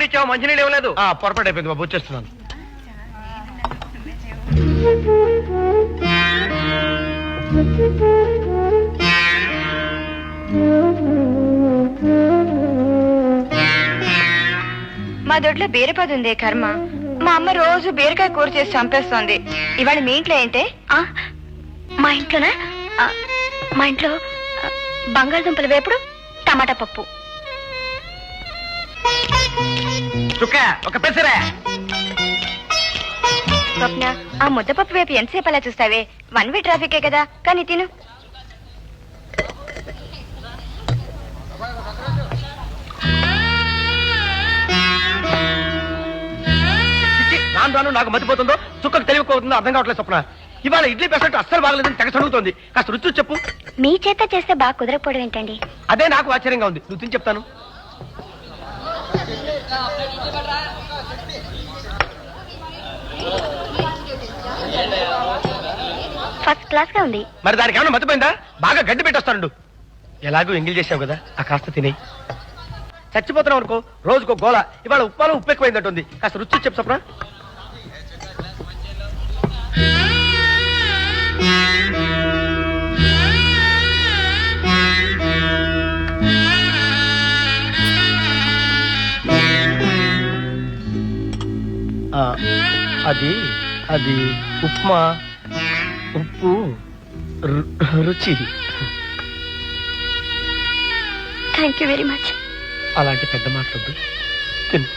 Tiffin ఇచ్చావు, మంచినీళ్ళు ఇవ్వలేదు. పొరపాటు అయిపోయింది బాబు, వచ్చేస్తున్నాను. మా దొడ్లో బీరపది ఉంది కర్మ. మా అమ్మ రోజు బీరకాయ కూర చేసి చంపేస్తోంది. ఇవాళ మీ ఇంట్లో ఏంటే? మా ఇంట్లోనా? మా ఇంట్లో బంగాళదుంపల వేపుడు, టమాటా పప్పు. చుక్క ఒక పెసరే. స్వప్న, ఆ ముద్దపప్పు వేపు ఎంతసేపు అలా చూస్తావే? వన్ వే ట్రాఫికే కదా, కానీ తిను. రాను రాను నాకు మతిపోతుందో చుక్కకు తెలియకపోతుందో అర్థం కావట్లేదు స్వప్న. ఇవాళ ఇడ్లీ పెసరట్టు అస్సలు బాగలేదని తెగ చదువుతోంది. కాస్త రుచి చెప్పు. మీ చేత చేస్తే బాగా కుదరకపోవడం ఏంటండి? అదే నాకు ఆశ్చర్యంగా ఉంది. నువ్వు తిని చెప్తాను. ఫస్ట్ క్లాస్ గా ఉంది. మరి దానికి ఏమన్నా మతిపోయిందా? బాగా గడ్డి పెట్టొస్తాను. ఎలాగో ఎంగిల్ చేసావు కదా, ఆ కాస్త తినేయి. చచ్చిపోతున్నావు అనుకో, రోజుకో గోళ. ఇవాళ ఉప్మాలో ఉప్పు ఎక్కువైందంటుంది. కాస్త రుచి చెప్పు స్వప్న. అది అది ఉప్మా, ఉప్పు, రుచి. Thank you very much. అలాంటి పెద్ద మాటలు తిను.